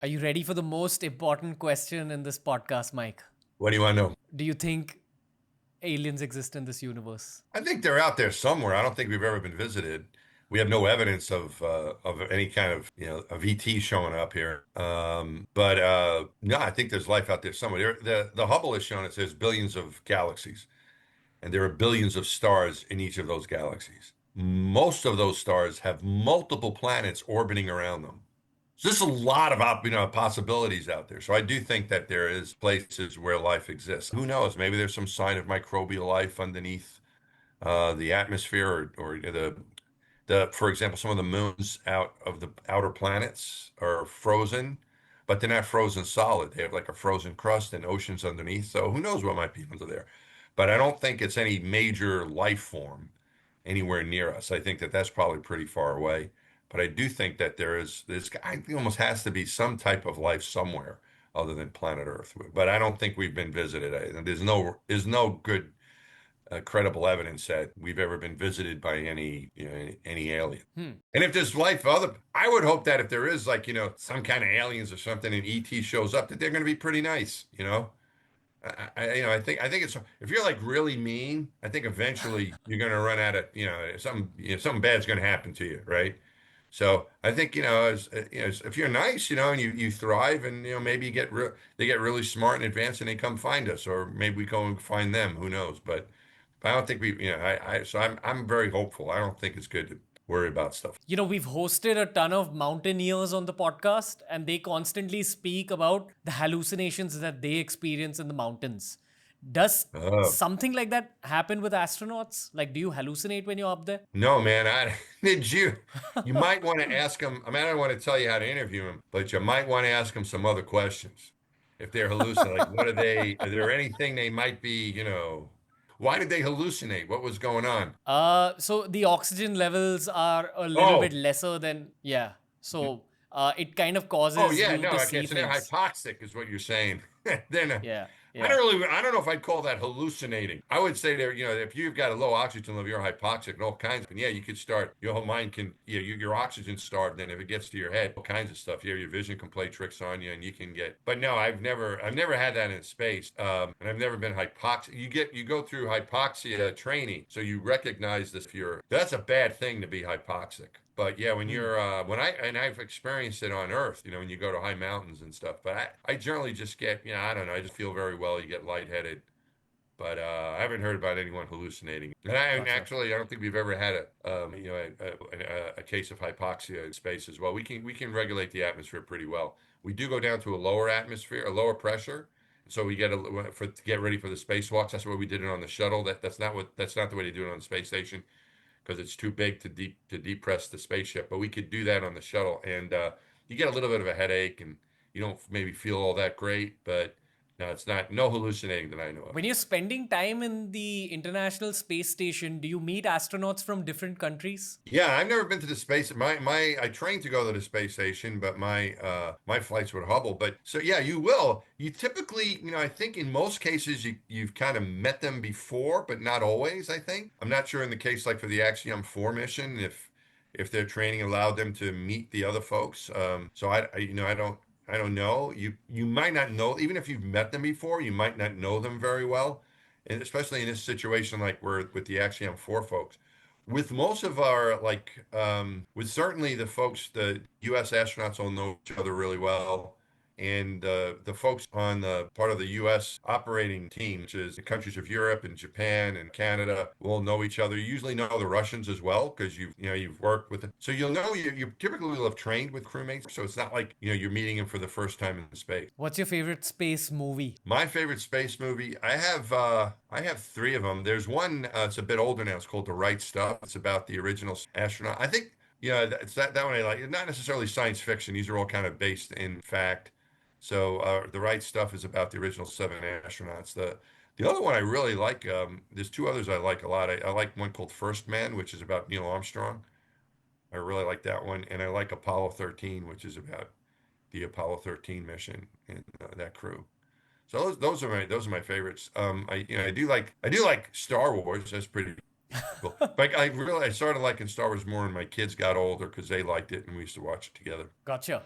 Are you ready for the most important question in this podcast, Mike? What do you want to know? Do you think aliens exist in this universe? I think they're out there somewhere. I don't think we've ever been visited. We have no evidence of any kind of of ET showing up here. But no, I think there's life out there somewhere. The Hubble has shown us there's billions of galaxies, and there are billions of stars in each of those galaxies. Most of those stars have multiple planets orbiting around them. So there's a lot of possibilities out there. So I do think that there is places where life exists. Who knows? Maybe there's some sign of microbial life underneath the atmosphere, or for example, some of the moons out of the outer planets are frozen, but they're not frozen solid. They have like a frozen crust and oceans underneath. So who knows what might be under there? But I don't think it's any major life form anywhere near us. I think that that's probably pretty far away. But I do think that I think almost has to be some type of life somewhere other than planet Earth. But I don't think we've been visited. There's no good credible evidence that we've ever been visited by any alien. And if there's life I would hope that if there is some kind of aliens or something and ET shows up, that they're going to be pretty nice. I think it's if you're like really mean, I think eventually you're going to run out of something bad's going to happen to you, right? So I think if you're nice, and you thrive, and maybe they get really smart and advanced, and they come find us, or maybe we go and find them. Who knows? But I don't think I'm very hopeful. I don't think it's good to worry about stuff. We've hosted a ton of mountaineers on the podcast, and they constantly speak about the hallucinations that they experience in the mountains. Does Oh. something like that happen with astronauts? Like, do you hallucinate when you're up there? No, man. Did you? You might want to ask them. I mean, I don't want to tell you how to interview them, but you might want to ask them some other questions. If they're hallucinating, like what are they? Are there anything they might be? Why did they hallucinate? What was going on? So the oxygen levels are a little bit Oh, lesser than, yeah. So it kind of oh causes yeah, you no. to Okay, see so they're things. hypoxic, is what you're saying. Then Yeah, I yeah. don't really, I don't know if I'd call that hallucinating. I would say that, if you've got a low oxygen level, you're hypoxic and all kinds. And yeah, you could start, your whole mind can, your oxygen's starved. Then if it gets to your head, all kinds of stuff. Your vision can play tricks on you and you can get, but no, I've never had that in space. And I've never been hypoxic. You go through hypoxia training. So you recognize this that's a bad thing to be hypoxic. But yeah, when Hmm. you're I've experienced it on Earth, when you go to high mountains and stuff. But I generally just get, I don't know, I just feel very well. You get lightheaded, but I haven't heard about anyone hallucinating. And Gotcha. actually, I don't think we've ever had a case of hypoxia in space as well. We can regulate the atmosphere pretty well. We do go down to a lower atmosphere, a lower pressure. So we to get ready for the spacewalks. That's what we did it on the shuttle. That's not the way to do it on the space station, because it's too big to depress the spaceship. But we could do that on the shuttle, and you get a little bit of a headache, and you don't maybe feel all that great. But no, it's no hallucinating that I know of. When you're spending time in the International Space Station, do you meet astronauts from different countries? Yeah, I've never been to the space. I trained to go to the space station, but my flights were Hubble. But so yeah, you will. You typically, I think in most cases you've kind of met them before, but not always. I think I'm not sure in the case like for the Axiom 4 mission if their training allowed them to meet the other folks. So I don't know. You might not know, even if you've met them before, you might not know them very well, and especially in this situation like we're with the Axiom 4 folks. With most of our with certainly the U.S. astronauts all know each other really well, and the folks on the part of the U.S. operating team, which is the countries of Europe and Japan and Canada, will know each other. You usually know the Russians as well because you've worked with them, so you'll know you typically will have trained with crewmates. So it's not like you're meeting them for the first time in space. What's your favorite space movie? My favorite space movie, I have three of them. There's one, it's a bit older now. It's called The Right Stuff. It's about the original astronaut. I think, it's that one I like. It's not necessarily science fiction. These are all kind of based in fact. So The Right Stuff is about the original 7 astronauts. The other one I really like, there's two others I like a lot. I like one called First Man, which is about Neil Armstrong. I really like that one. And I like Apollo 13, which is about the Apollo 13 mission and that crew. So those are my favorites. I do like Star Wars. That's pretty cool. But I started liking Star Wars more when my kids got older because they liked it and we used to watch it together. Gotcha.